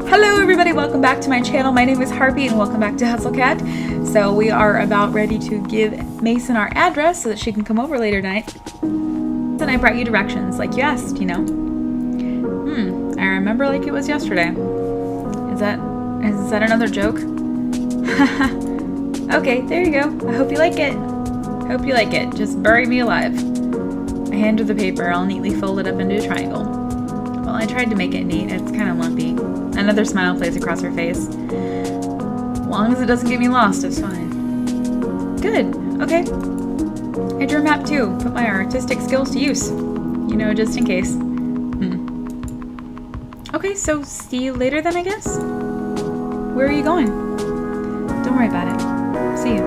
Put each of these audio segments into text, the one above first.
Hello everybody, welcome back to my channel. My name is Harpy and welcome back to Hustlecat. So we are about ready to give Mason our address so that she can come over later tonight. Then I brought you directions like you asked, you know. I remember like it was yesterday. Is that another joke? Okay, there you go. I hope you like it. Hope you like it. Just bury me alive. I hand her the paper, all neatly folded up into a triangle. Well, I tried to make it neat. It's kind of lumpy. Another smile plays across her face. As long as it doesn't get me lost, it's fine. Good. Okay. I drew a map too. Put my artistic skills to use. You know, just in case. Okay, so see you later then, I guess? Where are you going? Don't worry about it. See you.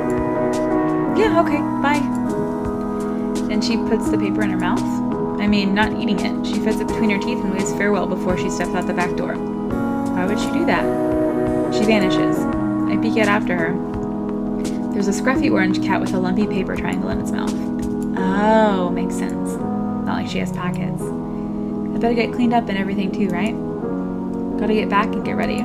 Yeah, okay. Bye. And she puts the paper in her mouth. I mean, not eating it. She fits it between her teeth and waves farewell before she steps out the back door. Why would she do that? She vanishes. I peek out after her. There's a scruffy orange cat with a lumpy paper triangle in its mouth. Oh, makes sense. Not like she has pockets. I better get cleaned up and everything too, right? Gotta get back and get ready.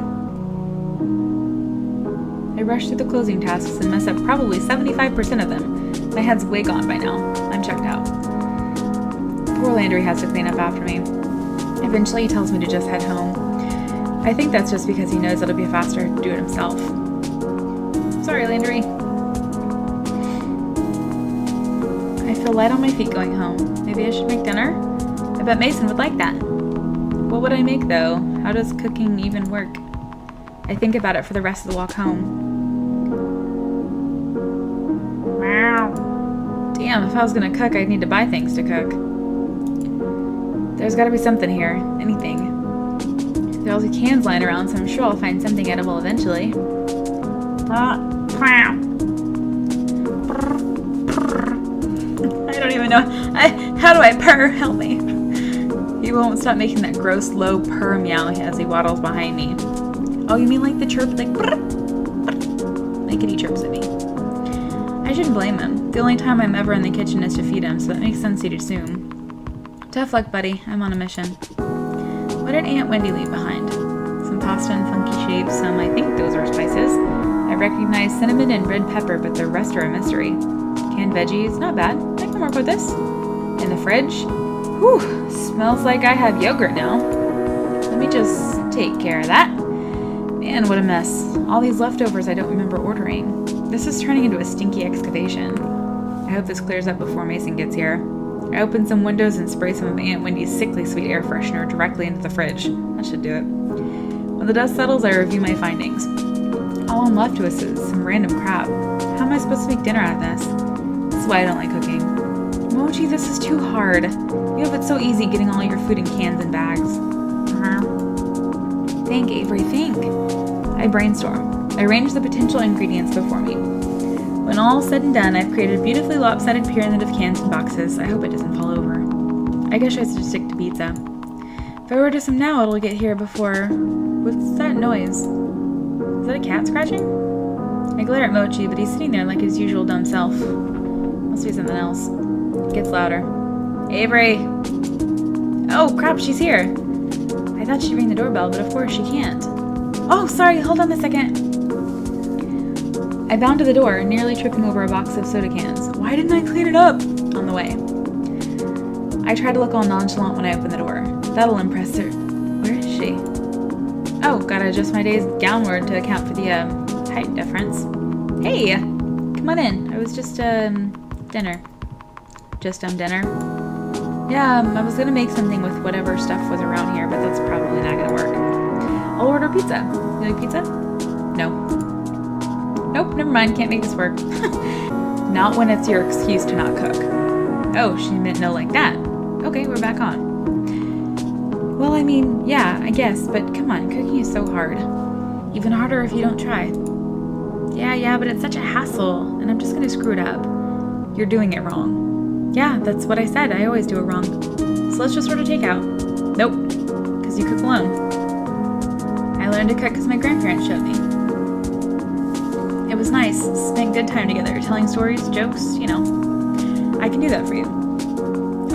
I rush through the closing tasks and mess up probably 75% of them. My head's way gone by now. I'm checked out. Poor Landry has to clean up after me. Eventually he tells me to just head home. I think that's just because he knows it'll be faster to do it himself. Sorry, Landry. I feel light on my feet going home. Maybe I should make dinner? I bet Mason would like that. What would I make, though? How does cooking even work? I think about it for the rest of the walk home. Wow. Damn, if I was gonna cook, I'd need to buy things to cook. There's gotta be something here. Anything. There are all the cans lying around, so I'm sure I'll find something edible eventually. I don't even know. How do I purr? Help me. He won't stop making that gross, low purr meow as he waddles behind me. Oh, you mean like the chirp, like brr, brr, like he chirps at me. I shouldn't blame him. The only time I'm ever in the kitchen is to feed him, so that makes sense he'd assume. Tough luck, buddy. I'm on a mission. What did Aunt Wendy leave behind? Some pasta in funky shapes, I think those are spices. I recognize cinnamon and red pepper, but the rest are a mystery. Canned veggies, not bad. I can work with this. In the fridge? Whew, smells like I have yogurt now. Let me just take care of that. Man, what a mess. All these leftovers I don't remember ordering. This is turning into a stinky excavation. I hope this clears up before Mason gets here. I open some windows and spray some of Aunt Wendy's sickly sweet air freshener directly into the fridge. That should do it. When the dust settles, I review my findings. All I'm left with is some random crap. How am I supposed to make dinner out of this? This is why I don't like cooking. Mochi, this is too hard. You have it so easy getting all your food in cans and bags. Think, Avery, think. I brainstorm. I arrange the potential ingredients before me. When all's said and done, I've created a beautifully lopsided pyramid of cans and boxes. I hope it doesn't fall over. I guess I should stick to pizza. If I order some now, it'll get here before... What's that noise? Is that a cat scratching? I glare at Mochi, but he's sitting there like his usual dumb self. Must be something else. It gets louder. Avery! Oh, crap, she's here! I thought she'd ring the doorbell, but of course she can't. Oh, sorry, hold on a second. I bound to the door, nearly tripping over a box of soda cans. Why didn't I clean it up? On the way. I try to look all nonchalant when I open the door. That'll impress her. Where is she? Oh, gotta adjust my days downward to account for the, height difference. Hey! Come on in. I was just, dinner. Just, dinner. Yeah, I was gonna make something with whatever stuff was around here, but that's probably not gonna work. I'll order pizza. You like pizza? No. Nope, never mind, can't make this work. Not when it's your excuse to not cook. Oh, she meant no like that. Okay, we're back on. Well, I mean, yeah, I guess, but come on, cooking is so hard. Even harder if you don't try. Yeah, but it's such a hassle, and I'm just gonna screw it up. You're doing it wrong. Yeah, that's what I said, I always do it wrong. So let's just order takeout. Nope, because you cook alone. I learned to cook because my grandparents showed me. It was nice. Spent good time together, telling stories, jokes, you know. I can do that for you.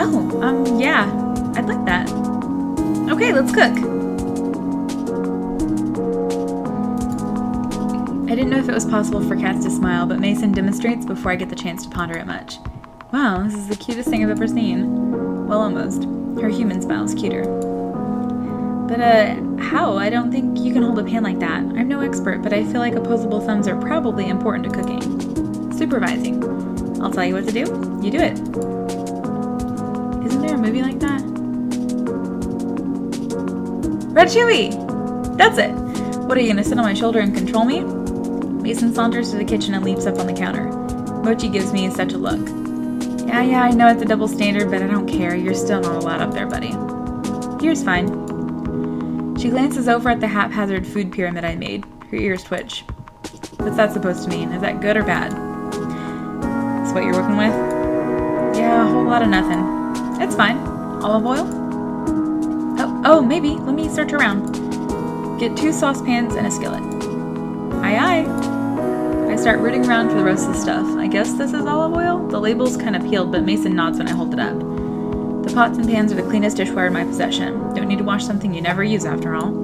Oh, yeah. I'd like that. Okay, let's cook. I didn't know if it was possible for cats to smile, but Mason demonstrates before I get the chance to ponder it much. Wow, this is the cutest thing I've ever seen. Well, almost. Her human smile's cuter. But, how? I don't think you can hold a pan like that. I'm no expert, but I feel like opposable thumbs are probably important to cooking. Supervising. I'll tell you what to do. You do it. Isn't there a movie like that? Ratatouille! That's it! What, are you gonna sit on my shoulder and control me? Mason saunters to the kitchen and leaps up on the counter. Mochi gives me such a look. Yeah, I know it's a double standard, but I don't care. You're still not allowed up there, buddy. Here's fine. She glances over at the haphazard food pyramid I made. Her ears twitch. What's that supposed to mean? Is that good or bad? That's what you're working with? Yeah, a whole lot of nothing. It's fine. Olive oil? Oh, maybe. Let me search around. Get 2 saucepans and a skillet. Aye. I start rooting around for the rest of the stuff. I guess this is olive oil? The label's kind of peeled, but Mason nods when I hold it up. The pots and pans are the cleanest dishware in my possession. Don't need to wash something you never use, after all.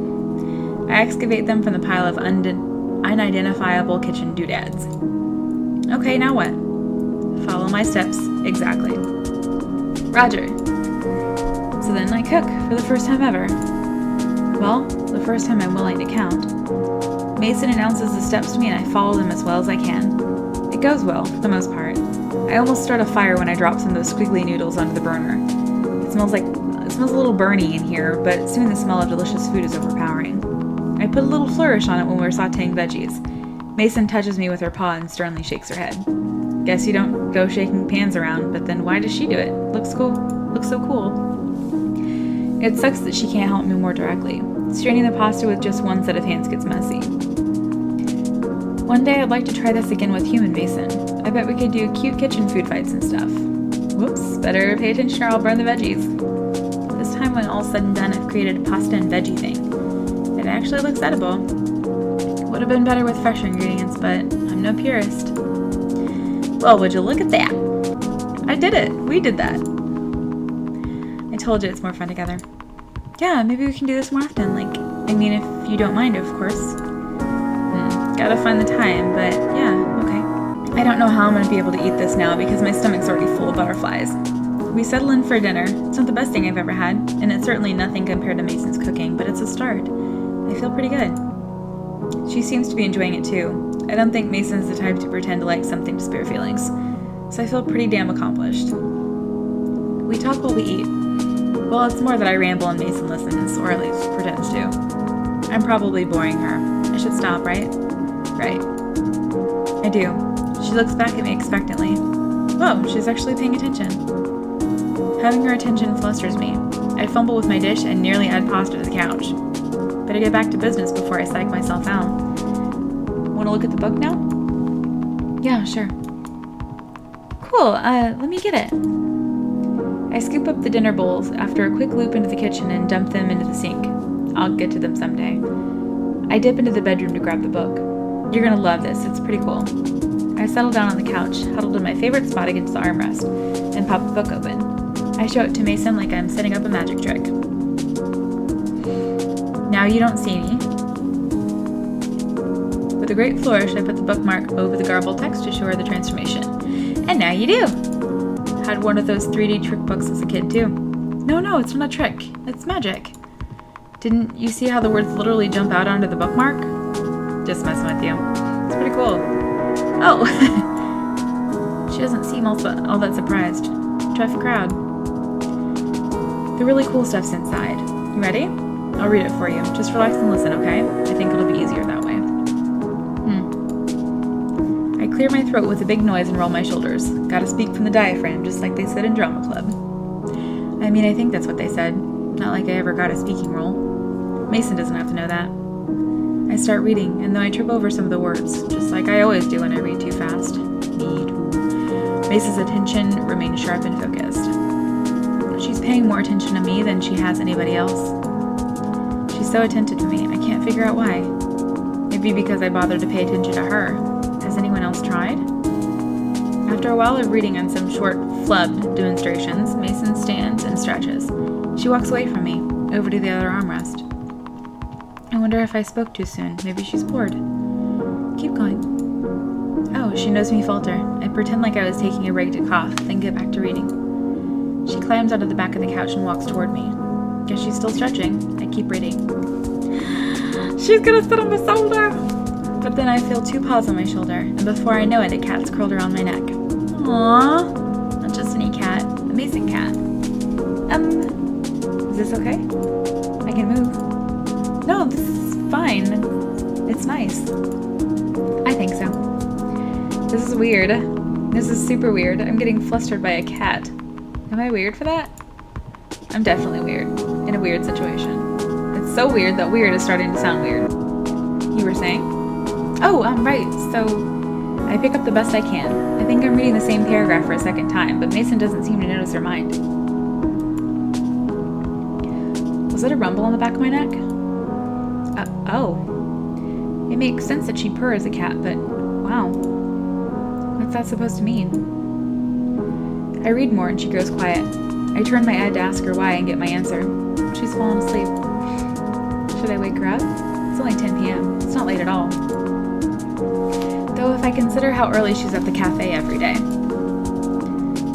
I excavate them from the pile of unidentifiable kitchen doodads. Okay, now what? Follow my steps. Exactly. Roger. So then I cook for the first time ever. Well, the first time I'm willing to count. Mason announces the steps to me and I follow them as well as I can. It goes well, for the most part. I almost start a fire when I drop some of those squiggly noodles onto the burner. It smells a little burny in here, but soon the smell of delicious food is overpowering. I put a little flourish on it when we're sauteing veggies. Mason touches me with her paw and sternly shakes her head. Guess you don't go shaking pans around, but then why does she do it? Looks so cool. It sucks that she can't help me more directly. Straining the pasta with just one set of hands gets messy. One day I'd like to try this again with human Mason. I bet we could do cute kitchen food fights and stuff. Whoops, better pay attention or I'll burn the veggies. This time when all's said and done, I've created a pasta and veggie thing. It actually looks edible. Would have been better with fresher ingredients, but I'm no purist. Well, would you look at that? I did it. We did that. I told you it's more fun together. Yeah, maybe we can do this more often. If you don't mind, of course. Gotta find the time, but yeah, okay. I don't know how I'm gonna be able to eat this now because my stomach's already full of butterflies. We settle in for dinner. It's not the best thing I've ever had, and it's certainly nothing compared to Mason's cooking, but it's a start. I feel pretty good. She seems to be enjoying it too. I don't think Mason's the type to pretend to like something to spare feelings, so I feel pretty damn accomplished. We talk while we eat. Well, it's more that I ramble and Mason listens, or at least pretends to. I'm probably boring her. I should stop, right? Right. I do. She looks back at me expectantly. Whoa, she's actually paying attention. Having her attention flusters me. I fumble with my dish and nearly add pasta to the couch. Better get back to business before I psych myself out. Want to look at the book now? Yeah, sure. Cool, let me get it. I scoop up the dinner bowls after a quick loop into the kitchen and dump them into the sink. I'll get to them someday. I dip into the bedroom to grab the book. You're gonna love this, it's pretty cool. I settle down on the couch, huddled in my favorite spot against the armrest, and pop the book open. I show it to Mason like I'm setting up a magic trick. Now you don't see me. With a great flourish, I put the bookmark over the garbled text to show her the transformation. And now you do! Had one of those 3D trick books as a kid too. No, it's not a trick. It's magic. Didn't you see how the words literally jump out onto the bookmark? Just messing with you. It's pretty cool. Oh! She doesn't seem all that surprised. Tough crowd. The really cool stuff's inside. You ready? I'll read it for you. Just relax and listen, okay? I think it'll be easier that way. I clear my throat with a big noise and roll my shoulders. Gotta speak from the diaphragm, just like they said in drama club. I think that's what they said. Not like I ever got a speaking role. Mason doesn't have to know that. I start reading, and though I trip over some of the words, just like I always do when I read too fast. Me too. Mason's attention remains sharp and focused. She's paying more attention to me than she has anybody else. She's so attentive to me, I can't figure out why. Maybe because I bothered to pay attention to her. Has anyone else tried? After a while of reading and some short, flubbed demonstrations, Mason stands and stretches. She walks away from me, over to the other armrest. I wonder if I spoke too soon. Maybe she's bored. Keep going. Oh, she knows me falter. I pretend like I was taking a break to cough, then get back to reading. She climbs out of the back of the couch and walks toward me. Guess she's still stretching. I keep reading. She's gonna sit on my shoulder! But then I feel two paws on my shoulder, and before I know it, a cat's curled around my neck. Aww. Not just any cat, a Mason cat. Is this okay? I can move. No, this is fine. It's nice. I think so. This is weird. This is super weird. I'm getting flustered by a cat. Am I weird for that? I'm definitely weird. In a weird situation. It's so weird that weird is starting to sound weird. You were saying? Oh, right. So, I pick up the best I can. I think I'm reading the same paragraph for a second time, but Mason doesn't seem to notice her mind. Was it a rumble on the back of my neck? Oh. It makes sense that she purrs a cat, but wow. What's that supposed to mean? I read more and she grows quiet. I turn my head to ask her why and get my answer. She's fallen asleep. Should I wake her up? It's only 10 p.m. It's not late at all. Though if I consider how early she's at the cafe every day.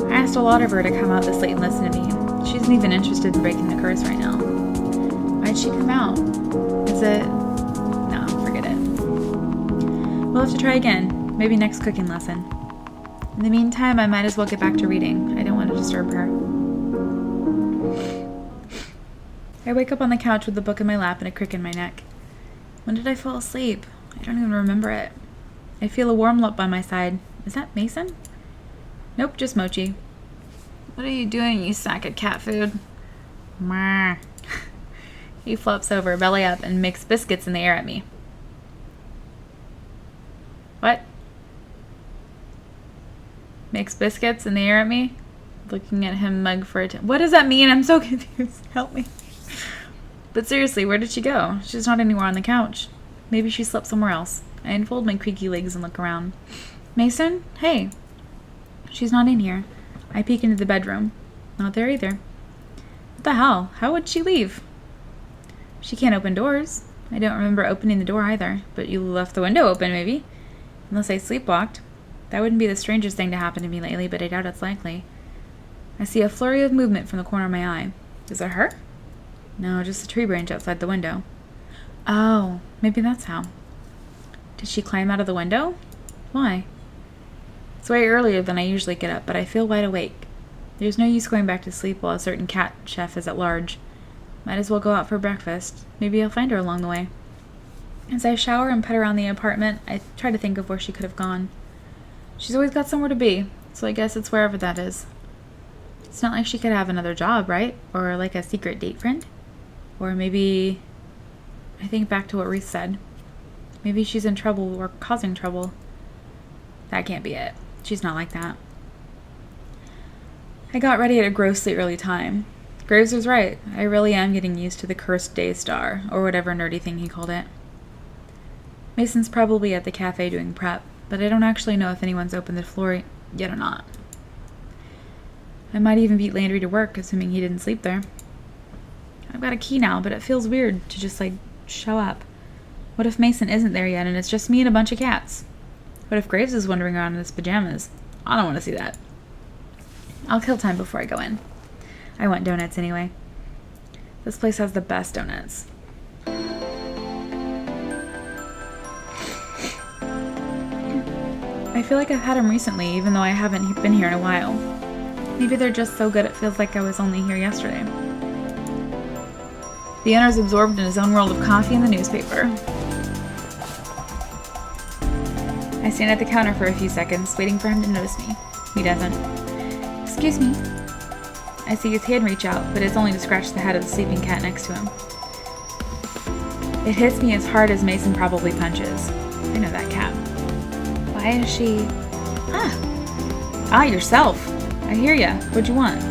I asked a lot of her to come out this late and listen to me. She isn't even interested in breaking the curse right now. Why'd she come out? Is it... No, forget it. We'll have to try again. Maybe next cooking lesson. In the meantime, I might as well get back to reading. I don't want to disturb her. I wake up on the couch with the book in my lap and a crick in my neck. When did I fall asleep? I don't even remember it. I feel a warm lump by my side. Is that Mason? Nope, just Mochi. What are you doing, you sack of cat food? Meh. He flops over, belly up, and makes biscuits in the air at me. What? Makes biscuits in the air at me? Looking at him mug for attention. What does that mean? I'm so confused. Help me. But seriously, where did she go? She's not anywhere on the couch. Maybe she slept somewhere else. I unfold my creaky legs and look around. Mason? Hey. She's not in here. I peek into the bedroom. Not there either. What the hell? How would she leave? She can't open doors. I don't remember opening the door either. But you left the window open, maybe. Unless I sleepwalked. That wouldn't be the strangest thing to happen to me lately, but I doubt it's likely. I see a flurry of movement from the corner of my eye. Is it her? No, just a tree branch outside the window. Oh, maybe that's how. Did she climb out of the window? Why? It's way earlier than I usually get up, but I feel wide awake. There's no use going back to sleep while a certain cat chef is at large. Might as well go out for breakfast. Maybe I'll find her along the way. As I shower and pet around the apartment, I try to think of where she could have gone. She's always got somewhere to be, so I guess it's wherever that is. It's not like she could have another job, right? Or like a secret date friend? Or maybe... I think back to what Reese said. Maybe she's in trouble or causing trouble. That can't be it. She's not like that. I got ready at a grossly early time. Graves was right. I really am getting used to the cursed day star, or whatever nerdy thing he called it. Mason's probably at the cafe doing prep, but I don't actually know if anyone's opened the floor yet or not. I might even beat Landry to work, assuming he didn't sleep there. I've got a key now, but it feels weird to just, show up. What if Mason isn't there yet and it's just me and a bunch of cats? What if Graves is wandering around in his pajamas? I don't want to see that. I'll kill time before I go in. I want donuts anyway. This place has the best donuts. I feel like I've had them recently, even though I haven't been here in a while. Maybe they're just so good it feels like I was only here yesterday. The owner's absorbed in his own world of coffee and the newspaper. I stand at the counter for a few seconds, waiting for him to notice me. He doesn't. Excuse me. I see his hand reach out, but it's only to scratch the head of the sleeping cat next to him. It hits me as hard as Mason probably punches. I know that cat. Why is she... yourself. I hear ya. What'd you want?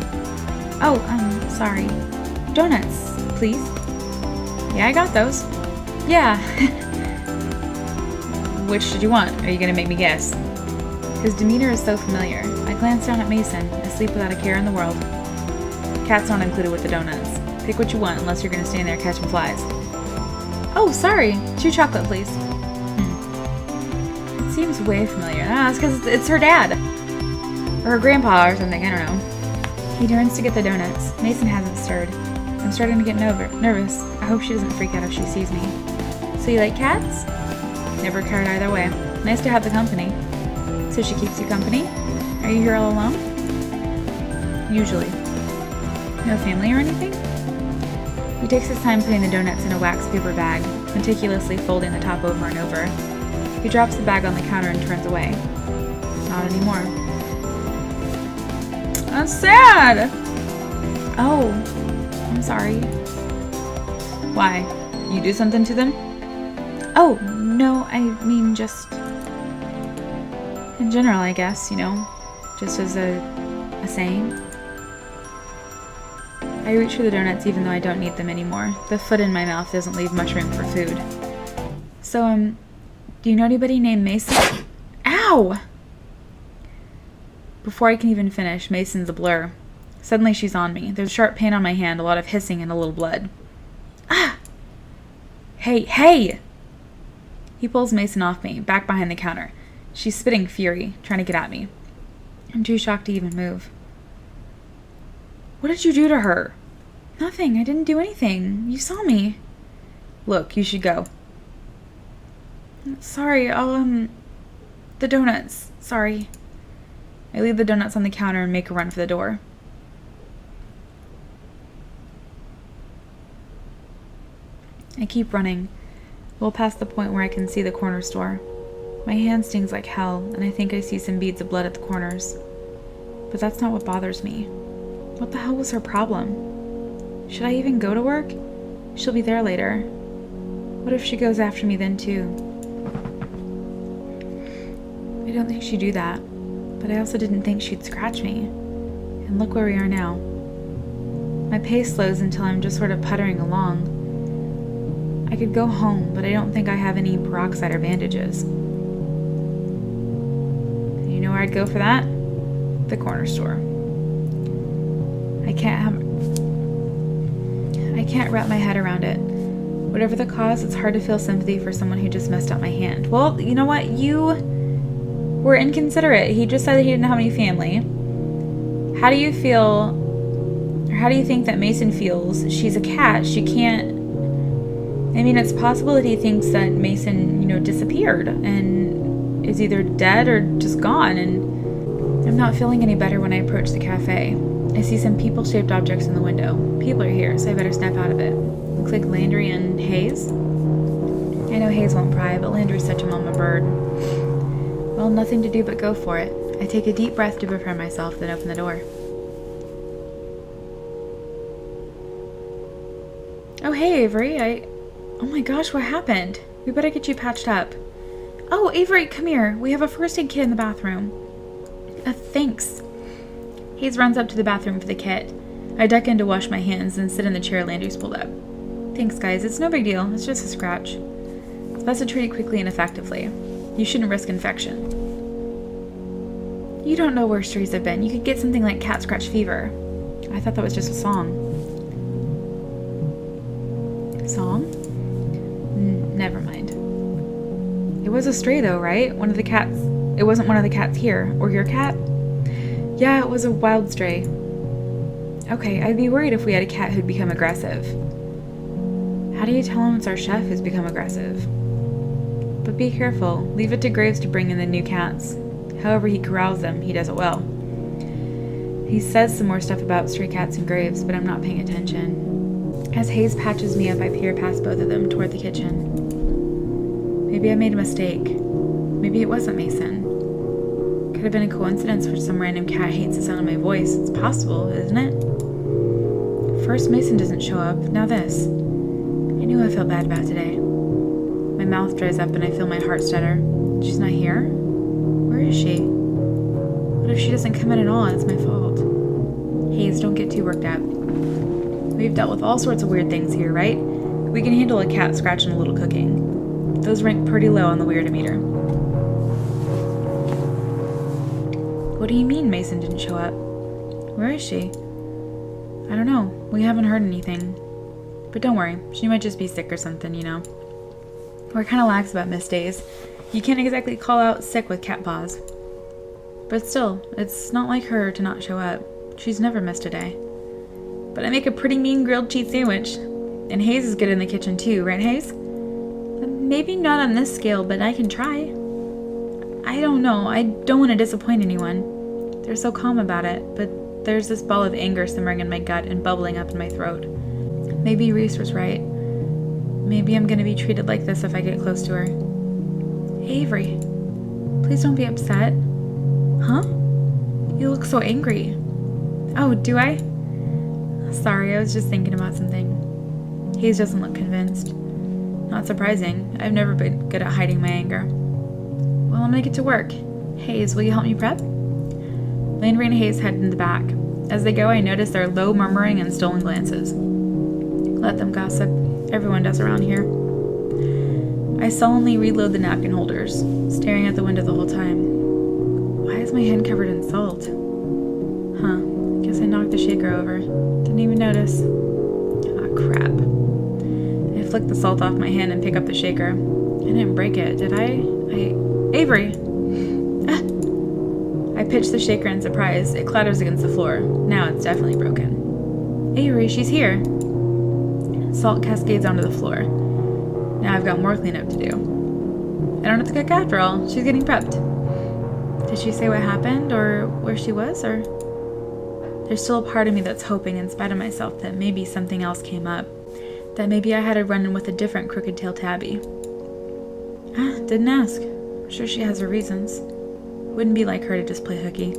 Oh, sorry. Donuts, please. Yeah, I got those. Yeah. Which did you want? Are you gonna make me guess? His demeanor is so familiar. I glance down at Mason, asleep without a care in the world. Cat's not included with the donuts. Pick what you want, unless you're gonna stand there catching flies. Oh, sorry. 2 chocolate, please. It seems way familiar. Ah, it's because it's her dad. Or her grandpa or something, I don't know. He turns to get the donuts. Mason hasn't stirred. I'm starting to get nervous. I hope she doesn't freak out if she sees me. So you like cats? Never cared either way. Nice to have the company. So she keeps you company? Are you here all alone? Usually. No family or anything? He takes his time putting the donuts in a wax paper bag, meticulously folding the top over and over. He drops the bag on the counter and turns away. Not anymore. That's sad! Oh, I'm sorry. Why? You do something to them? Oh, no, I mean just... in general, I guess, you know, just as a saying. I reach for the donuts even though I don't need them anymore. The foot in my mouth doesn't leave much room for food. So, do you know anybody named Mason? Ow! Before I can even finish, Mason's a blur. Suddenly she's on me. There's a sharp pain on my hand, a lot of hissing, and a little blood. Ah! Hey, hey! He pulls Mason off me, back behind the counter. She's spitting fury, trying to get at me. I'm too shocked to even move. What did you do to her? Nothing. I didn't do anything. You saw me. Look, you should go. Sorry, I'll, the donuts. Sorry. I leave the donuts on the counter and make a run for the door. I keep running, well past the point where I can see the corner store. My hand stings like hell, and I think I see some beads of blood at the corners. But that's not what bothers me. What the hell was her problem? Should I even go to work? She'll be there later. What if she goes after me then too? I don't think she'd do that, but I also didn't think she'd scratch me. And look where we are now. My pace slows until I'm just sort of puttering along. I could go home, but I don't think I have any peroxide or bandages. And you know where I'd go for that? The corner store. I can't wrap my head around it. Whatever the cause, it's hard to feel sympathy for someone who just messed up my hand. Well, you know what? You were inconsiderate. He just said that he didn't have any family. How do you feel, or how do you think that Mason feels? She's a cat. She can't... I mean, it's possible that he thinks that Mason, disappeared and is either dead or just gone, and I'm not feeling any better when I approach the cafe. I see some people-shaped objects in the window. People are here, so I better snap out of it. Looks like Landry and Hayes. I know Hayes won't pry, but Landry's such a mama bird. Well, nothing to do but go for it. I take a deep breath to prepare myself, then open the door. Oh, hey, Avery. Oh my gosh, what happened? We better get you patched up. Oh, Avery, come here. We have a first aid kit in the bathroom. Thanks. Hayes runs up to the bathroom for the kit. I duck in to wash my hands and sit in the chair Landry's pulled up. Thanks, guys. It's no big deal. It's just a scratch. It's best to treat it quickly and effectively. You shouldn't risk infection. You don't know where strays have been. You could get something like cat scratch fever. I thought that was just a song. Song? Never mind. It was a stray though, right? One of the cats. It wasn't one of the cats here. Or your cat? Yeah, it was a wild stray. Okay, I'd be worried if we had a cat who'd become aggressive. How do you tell him it's our chef who's become aggressive? But be careful. Leave it to Graves to bring in the new cats. However he corrals them, he does it well. He says some more stuff about stray cats and Graves, but I'm not paying attention. As Hayes patches me up, I peer past both of them toward the kitchen. Maybe I made a mistake. Maybe it wasn't Mason. Could have been a coincidence where some random cat hates the sound of my voice. It's possible, isn't it? First Mason doesn't show up, now this. I knew I felt bad about today. My mouth dries up and I feel my heart stutter. She's not here? Where is she? What if she doesn't come in at all and it's my fault? Hayes, don't get too worked up. We've dealt with all sorts of weird things here, right? We can handle a cat scratch and a little cooking. Those rank pretty low on the weirdometer. What do you mean Mason didn't show up? Where is she? I don't know. We haven't heard anything. But don't worry. She might just be sick or something, We're kind of lax about missed days. You can't exactly call out sick with cat paws. But still, it's not like her to not show up. She's never missed a day. But I make a pretty mean grilled cheese sandwich. And Hayes is good in the kitchen too, right Hayes? Maybe not on this scale, but I can try. I don't know, I don't want to disappoint anyone. They're so calm about it, but there's this ball of anger simmering in my gut and bubbling up in my throat. Maybe Reese was right. Maybe I'm gonna be treated like this if I get close to her. Avery, please don't be upset. Huh? You look so angry. Oh, do I? Sorry, I was just thinking about something. Hayes doesn't look convinced. Not surprising. I've never been good at hiding my anger. Well, I'm gonna get to work. Hayes, will you help me prep? Landry and Hayes head in the back. As they go, I notice their low murmuring and stolen glances. Let them gossip. Everyone does around here. I sullenly reload the napkin holders, staring at the window the whole time. Why is my hand covered in salt? Huh, guess I knocked the shaker over. Didn't even notice. Ah, crap. I flick the salt off my hand and pick up the shaker. I didn't break it, did I? Avery! Ah! I pitch the shaker in surprise. It clatters against the floor. Now it's definitely broken. Avery, she's here. Salt cascades onto the floor. Now I've got more cleanup to do. I don't have to cook after all. She's getting prepped. Did she say what happened or where she was? Or there's still a part of me that's hoping in spite of myself that maybe something else came up. That maybe I had a run-in with a different crooked-tailed tabby. Didn't ask. I'm sure she has her reasons. Wouldn't be like her to just play hooky.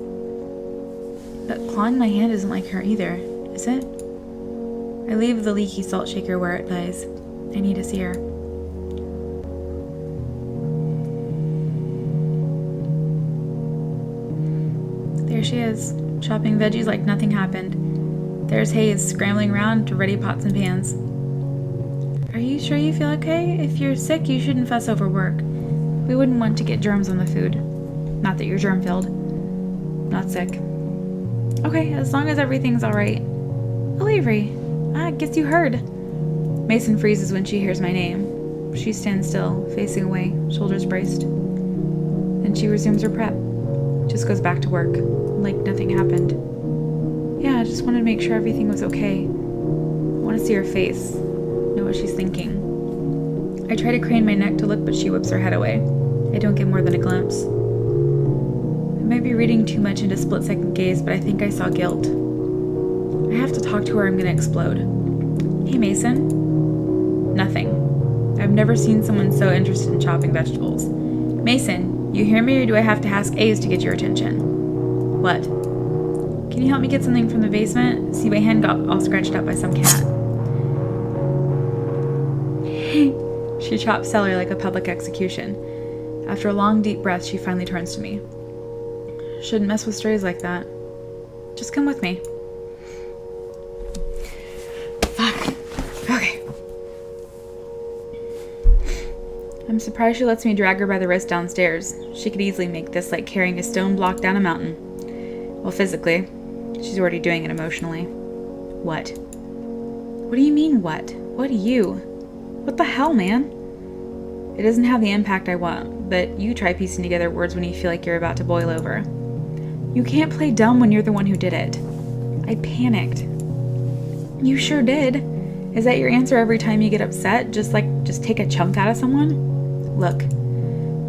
But clawing my hand isn't like her either, is it? I leave the leaky salt shaker where it lies. I need to see her. There she is, chopping veggies like nothing happened. There's Hayes scrambling around to ready pots and pans. Are you sure you feel okay? If you're sick, you shouldn't fuss over work. We wouldn't want to get germs on the food. Not that you're germ-filled. Not sick. Okay, as long as everything's alright. Oh, Avery. I guess you heard. Mason freezes when she hears my name. She stands still, facing away, shoulders braced. Then she resumes her prep. Just goes back to work, like nothing happened. Yeah, I just wanted to make sure everything was okay. I want to see her face, know what she's thinking. I try to crane my neck to look, but she whips her head away. I don't get more than a glimpse. I might be reading too much into split-second gaze, but I think I saw guilt. I have to talk to her or I'm gonna explode. Hey, Mason. Nothing. I've never seen someone so interested in chopping vegetables. Mason, you hear me or do I have to ask A's to get your attention? What? Can you help me get something from the basement? See, my hand got all scratched up by some cat. She chops celery like a public execution. After a long, deep breath, she finally turns to me. Shouldn't mess with strays like that. Just come with me. Fuck. Okay. I'm surprised she lets me drag her by the wrist downstairs. She could easily make this like carrying a stone block down a mountain. Well, physically. She's already doing it emotionally. What? What do you mean, what? What do you? What the hell, man? It doesn't have the impact I want, but you try piecing together words when you feel like you're about to boil over. You can't play dumb when you're the one who did it. I panicked. You sure did. Is that your answer every time you get upset? Just take a chunk out of someone? Look.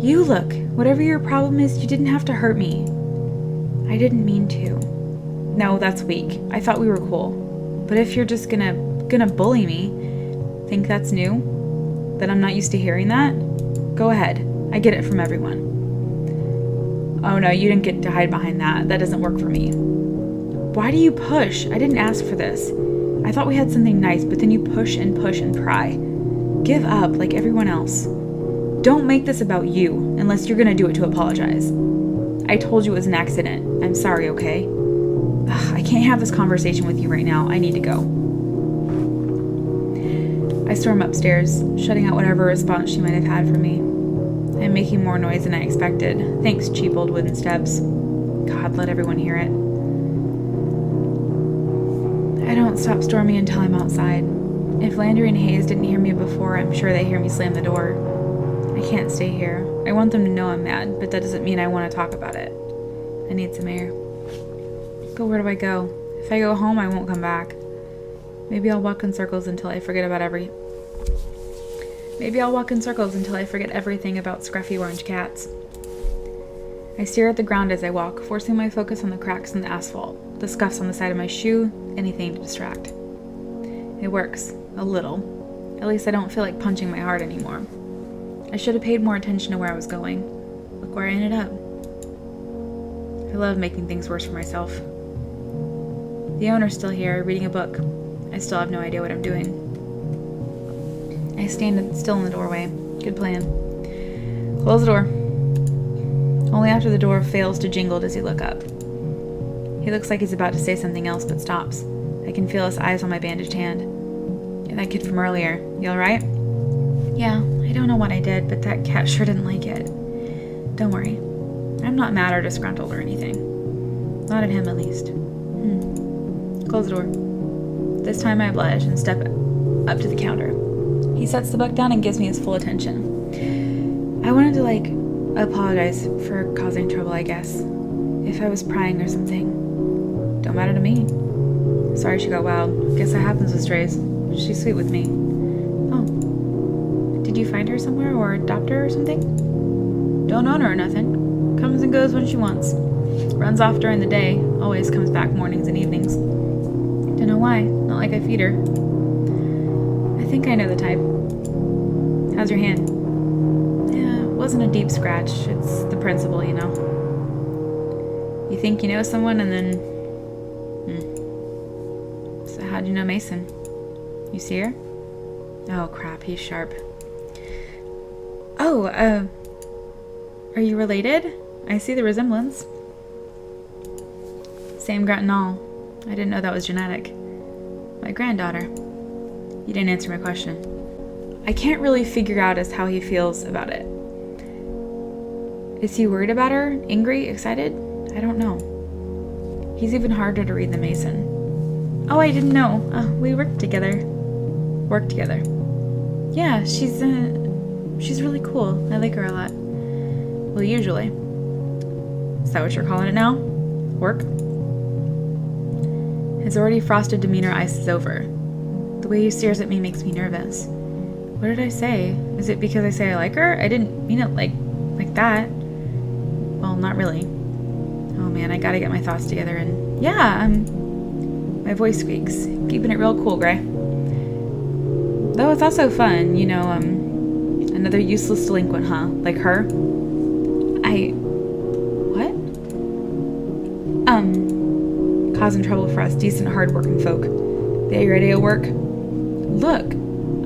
You look. Whatever your problem is, you didn't have to hurt me. I didn't mean to. No, that's weak. I thought we were cool. But if you're just gonna bully me, think that's new? That I'm not used to hearing that? Go ahead. I get it from everyone. Oh no, you didn't get to hide behind that. That doesn't work for me. Why do you push? I didn't ask for this. I thought we had something nice, but then you push and pry. Give up like everyone else. Don't make this about you, unless you're gonna do it to apologize. I told you it was an accident. I'm sorry, okay? Ugh, I can't have this conversation with you right now. I need to go. I storm upstairs, shutting out whatever response she might have had from me. I'm making more noise than I expected. Thanks, cheap old wooden steps. God, let everyone hear it. I don't stop storming until I'm outside. If Landry and Hayes didn't hear me before, I'm sure they hear me slam the door. I can't stay here. I want them to know I'm mad, but that doesn't mean I want to talk about it. I need some air. But where do I go? If I go home, I won't come back. Maybe I'll walk in circles until I forget everything about scruffy orange cats. I stare at the ground as I walk, forcing my focus on the cracks in the asphalt, the scuffs on the side of my shoe, anything to distract. It works. A little. At least I don't feel like punching my heart anymore. I should have paid more attention to where I was going. Look where I ended up. I love making things worse for myself. The owner's still here, reading a book. I still have no idea what I'm doing. I stand still in the doorway. Good plan. Close the door. Only after the door fails to jingle does he look up. He looks like he's about to say something else, but stops. I can feel his eyes on my bandaged hand. Yeah, that kid from earlier. You alright? Yeah, I don't know what I did, but that cat sure didn't like it. Don't worry. I'm not mad or disgruntled or anything. Not at him, at least. Close the door. This time I oblige and step up to the counter. He sets the book down and gives me his full attention. I wanted to, apologize for causing trouble, I guess. If I was prying or something. Don't matter to me. Sorry she got wild. Guess that happens with strays. She's sweet with me. Oh. Did you find her somewhere or adopt her or something? Don't own her or nothing. Comes and goes when she wants. Runs off during the day. Always comes back mornings and evenings. Don't know why. Not like I feed her. I think I know the type. How's your hand? Yeah, it wasn't a deep scratch. It's the principle, you know. You think you know someone and then... So how'd you know Mason? You see her? Oh crap, he's sharp. Oh, are you related? I see the resemblance. Same grunt and all. I didn't know that was genetic. My granddaughter. You didn't answer my question. I can't really figure out as how he feels about it. Is he worried about her? Angry? Excited? I don't know. He's even harder to read than Mason. Oh, I didn't know. We work together. Yeah, she's really cool. I like her a lot. Well, usually. Is that what you're calling it now? Work? His already frosted demeanor ices over. The way he stares at me makes me nervous. What did I say? Is it because I say I like her? I didn't mean it like that. Well, not really. Oh man, I gotta get my thoughts together and... Yeah, my voice squeaks. Keeping it real cool, Gray. Though it's also fun, you know, another useless delinquent, huh? Like her? What? Causing trouble for us decent, hard-working folk. The ready to work? Look,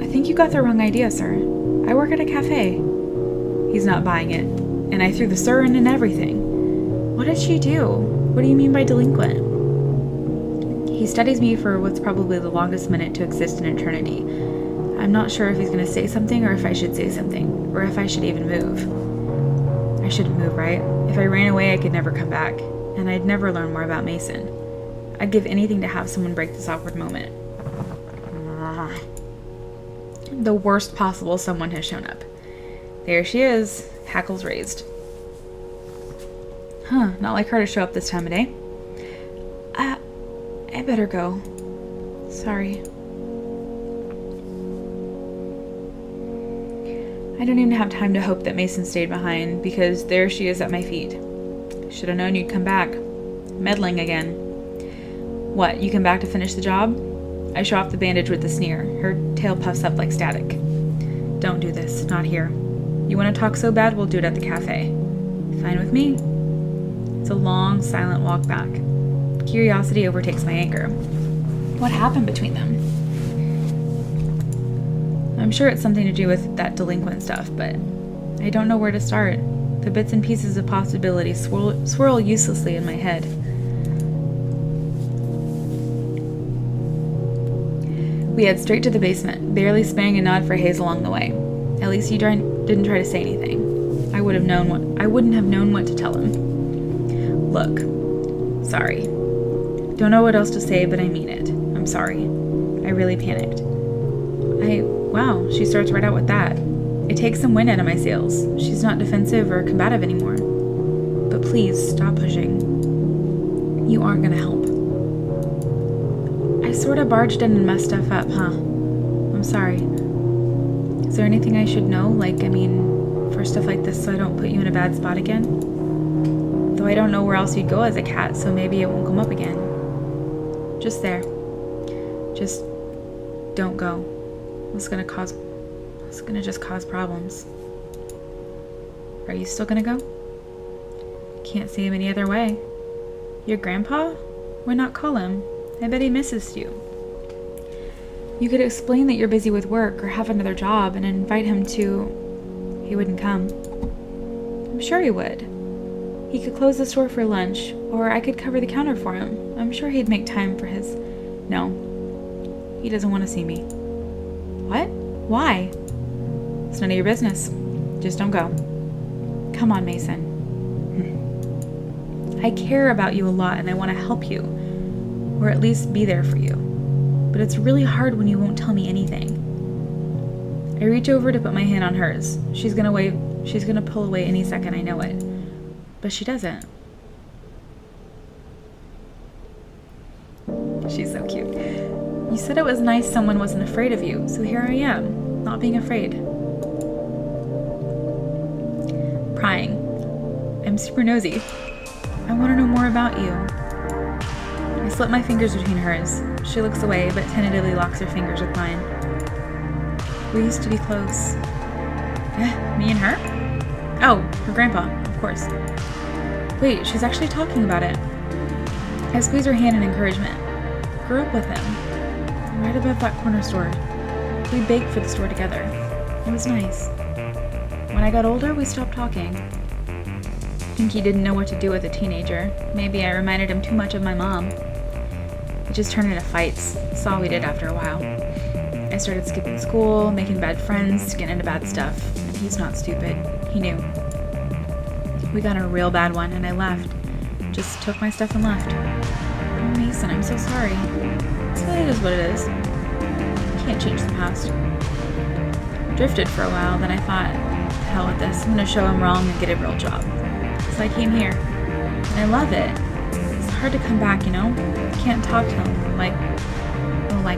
I think you got the wrong idea, sir. I work at a cafe. He's not buying it. And I threw the sir in and everything. What did she do? What do you mean by delinquent? He studies me for what's probably the longest minute to exist in eternity. I'm not sure if he's going to say something or if I should say something, or if I should even move. I shouldn't move, right? If I ran away, I could never come back, and I'd never learn more about Mason. I'd give anything to have someone break this awkward moment. The worst possible someone has shown up. There she is, hackles raised. Huh, not like her to show up this time of day. I better go. Sorry. I don't even have time to hope that Mason stayed behind, because there she is at my feet. Should have known you'd come back. Meddling again. What, you come back to finish the job? I show off the bandage with a sneer. Her tail puffs up like static. Don't do this, not here. You want to talk so bad, we'll do it at the cafe. Fine with me. It's a long, silent walk back. Curiosity overtakes my anger. What happened between them? I'm sure it's something to do with that delinquent stuff, but I don't know where to start. The bits and pieces of possibility swirl uselessly in my head. We head straight to the basement, barely sparing a nod for Hayes along the way. At least he didn't try to say anything. I wouldn't have known what to tell him. Look, sorry. Don't know what else to say, but I mean it. I'm sorry. I really panicked. Wow, she starts right out with that. It takes some wind out of my sails. She's not defensive or combative anymore. But please, stop pushing. You aren't gonna help. I sort of barged in and messed stuff up, huh? I'm sorry. Is there anything I should know? For stuff like this so I don't put you in a bad spot again? Though I don't know where else you'd go as a cat, so maybe it won't come up again. Just there. Just don't go. It's gonna just cause problems. Are you still gonna go? Can't see him any other way. Your grandpa? Why not call him? I bet he misses you. You could explain that you're busy with work or have another job and invite him to... He wouldn't come. I'm sure he would. He could close the store for lunch, or I could cover the counter for him. I'm sure he'd make time for his... No. He doesn't want to see me. What? Why? It's none of your business. Just don't go. Come on, Mason. I care about you a lot and I want to help you. Or at least be there for you. But it's really hard when you won't tell me anything. I reach over to put my hand on hers. She's gonna pull away any second, I know it. But she doesn't. She's so cute. You said it was nice someone wasn't afraid of you, so here I am, not being afraid. Prying. I'm super nosy. I want to know more about you. I slip my fingers between hers. She looks away, but tentatively locks her fingers with mine. We used to be close. Me and her? Oh, her grandpa, of course. Wait, she's actually talking about it. I squeeze her hand in encouragement. Grew up with him. Right above that corner store. We baked for the store together. It was nice. When I got older, we stopped talking. I think he didn't know what to do with a teenager. Maybe I reminded him too much of my mom. It just turned into fights. That's all we did after a while. I started skipping school, making bad friends, getting into bad stuff. And he's not stupid. He knew. We got a real bad one, and I left. Just took my stuff and left. Oh, Mason, I'm so sorry. It is what it is. Can't change the past. Drifted for a while, then I thought, to hell with this. I'm gonna show him wrong and get a real job. So I came here. And I love it. It's hard to come back, you know? Can't talk to him like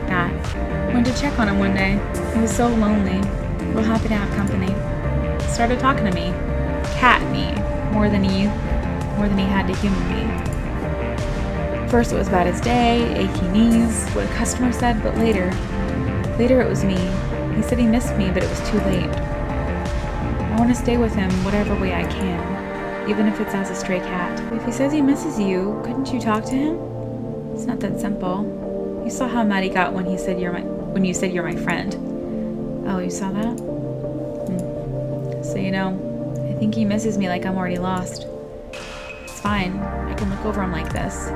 that. Went to check on him one day. He was so lonely. Real happy to have company. Started talking to me. Cat me. More than he had to human me. First it was about his day, achy knees, what a customer said, but later it was me. He said he missed me, but it was too late. I want to stay with him whatever way I can, even if it's as a stray cat. If he says he misses you, couldn't you talk to him? It's not that simple. You saw how mad he got when you said you're my friend. Oh, you saw that? So I think he misses me like I'm already lost. It's fine. I can look over him like this.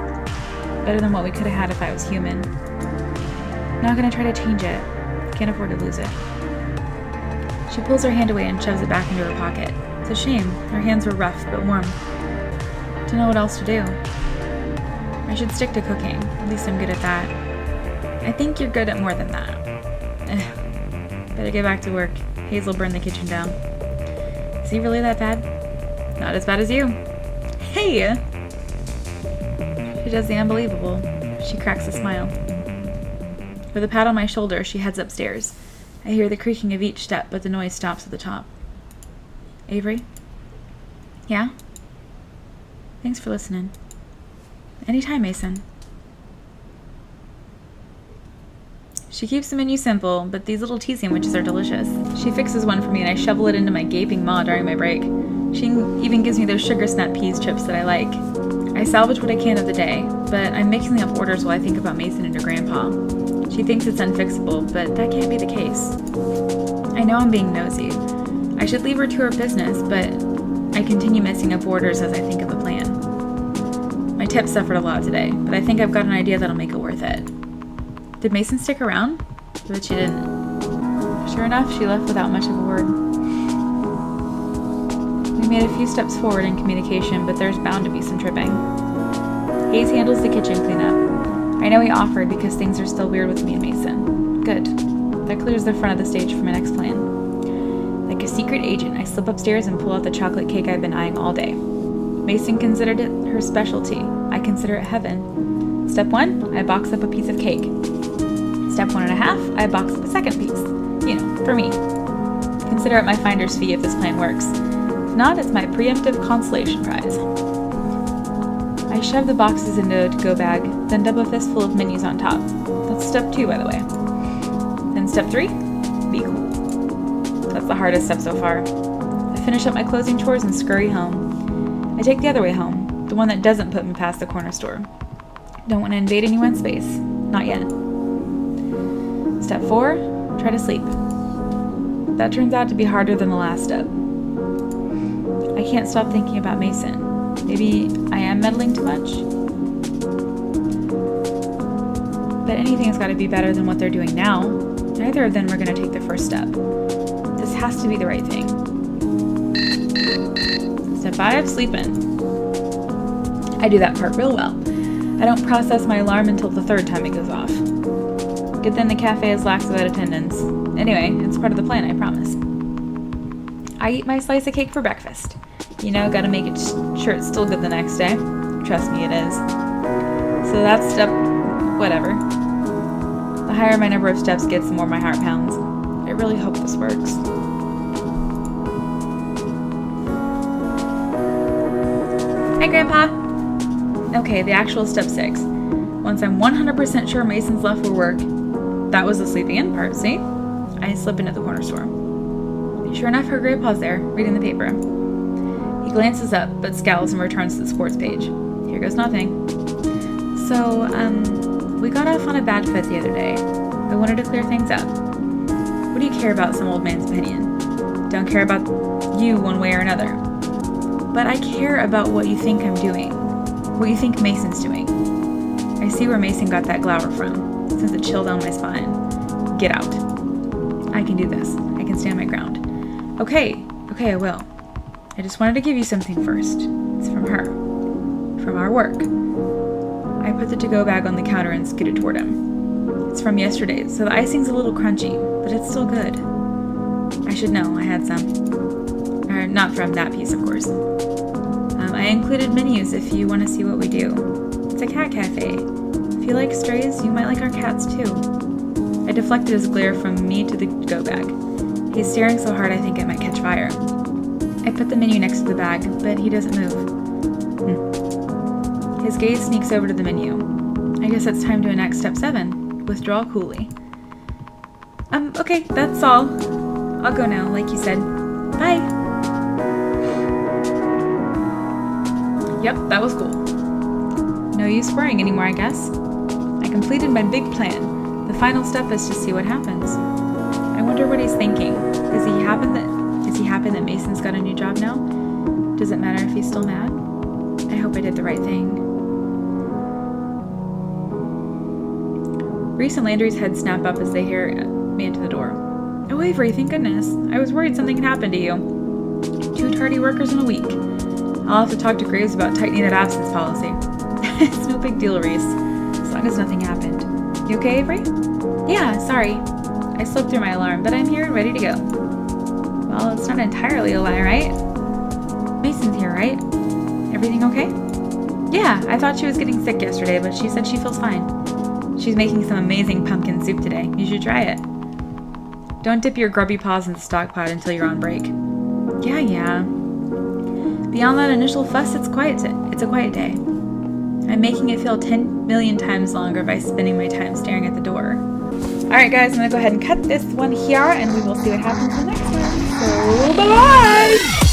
Better than what we could have had if I was human. Not gonna try to change it. Can't afford to lose it. She pulls her hand away and shoves it back into her pocket. It's a shame. Her hands were rough but warm. Don't know what else to do. I should stick to cooking. At least I'm good at that. I think you're good at more than that. Better get back to work. Hazel burned the kitchen down. Is he really that bad? Not as bad as you. Hey! She does the unbelievable. She cracks a smile. With a pat on my shoulder, she heads upstairs. I hear the creaking of each step, but the noise stops at the top. Avery? Yeah? Thanks for listening. Anytime, Mason. She keeps the menu simple, but these little tea sandwiches are delicious. She fixes one for me and I shovel it into my gaping maw during my break. She even gives me those sugar snap peas chips that I like. I salvage what I can of the day, but I'm mixing up orders while I think about Mason and her grandpa. She thinks it's unfixable, but that can't be the case. I know I'm being nosy. I should leave her to her business, but I continue messing up orders as I think of a plan. My tip suffered a lot today, but I think I've got an idea that'll make it worth it. Did Mason stick around? But she didn't. Sure enough, she left without much of a word. We made a few steps forward in communication, but there's bound to be some tripping. Hayes handles the kitchen cleanup. I know he offered because things are still weird with me and Mason. Good. That clears the front of the stage for my next plan. Like a secret agent, I slip upstairs and pull out the chocolate cake I've been eyeing all day. Mason considered it her specialty. I consider it heaven. Step 1, I box up a piece of cake. Step 1.5, I box up a second piece. You know, for me. Consider it my finder's fee if this plan works. If not, it's my preemptive consolation prize. I shove the boxes into a to-go bag, then dump a fistful of menus on top. That's step 2, by the way. Then step 3, be cool. That's the hardest step so far. I finish up my closing chores and scurry home. I take the other way home, the one that doesn't put me past the corner store. Don't want to invade anyone's space. Not yet. Step 4, try to sleep. That turns out to be harder than the last step. I can't stop thinking about Mason. Maybe I am meddling too much? But anything's got to be better than what they're doing now. Neither of them are going to take the first step. This has to be the right thing. Step 5, sleep in. I do that part real well. I don't process my alarm until the 3rd time it goes off. Good thing the cafe is lax about attendance. Anyway, it's part of the plan, I promise. I eat my slice of cake for breakfast. You know, gotta make it sure it's still good the next day. Trust me, it is. So that's step whatever. The higher my number of steps gets, the more my heart pounds. I really hope this works. Hi, Grandpa! Okay, the actual step 6. Once I'm 100% sure Mason's left for work, that was the sleeping in part, see? I slip into the corner store. Sure enough, her grandpa's there, reading the paper. He glances up, but scowls and returns to the sports page. Here goes nothing. So, we got off on a bad foot the other day. I wanted to clear things up. What do you care about some old man's opinion? Don't care about you one way or another. But I care about what you think I'm doing. What you think Mason's doing. I see where Mason got that glower from. Sends a chill down my spine. Get out. I can do this. I can stand my ground. Okay, I will. I just wanted to give you something first. It's from her. From our work. I put the to-go bag on the counter and scooted toward him. It's from yesterday, so the icing's a little crunchy, but it's still good. I should know, I had some. Or not from that piece, of course. I included menus if you want to see what we do. It's a cat cafe. If you like strays, you might like our cats too. I deflected his glare from me to the to-go bag. He's staring so hard I think it might catch fire. I put the menu next to the bag, but he doesn't move. His gaze sneaks over to the menu. I guess it's time to enact step 7. Withdraw coolly. Okay, that's all. I'll go now, like you said. Bye! Yep, that was cool. No use worrying anymore, I guess. I completed my big plan. The final step is to see what happens. I wonder what he's thinking. Is he happy that Mason's got a new job now? Does it matter if he's still mad? I hope I did the right thing. Reese and Landry's heads snap up as they hear me into the door. Oh, Avery, thank goodness. I was worried something had happened to you. 2 tardy workers in a week. I'll have to talk to Graves about tightening that absence policy. It's no big deal, Reese. As long as nothing happened. You okay, Avery? Yeah, sorry. I slipped through my alarm, but I'm here and ready to go. Well, it's not entirely a lie, right? Mason's here, right? Everything okay? Yeah, I thought she was getting sick yesterday, but she said she feels fine. She's making some amazing pumpkin soup today. You should try it. Don't dip your grubby paws in the stock pot until you're on break. Yeah. Beyond that initial fuss, it's a quiet day. I'm making it feel 10 million times longer by spending my time staring at the door. Alright guys, I'm going to go ahead and cut this one here, and we will see what happens in the next one. So, bye-bye!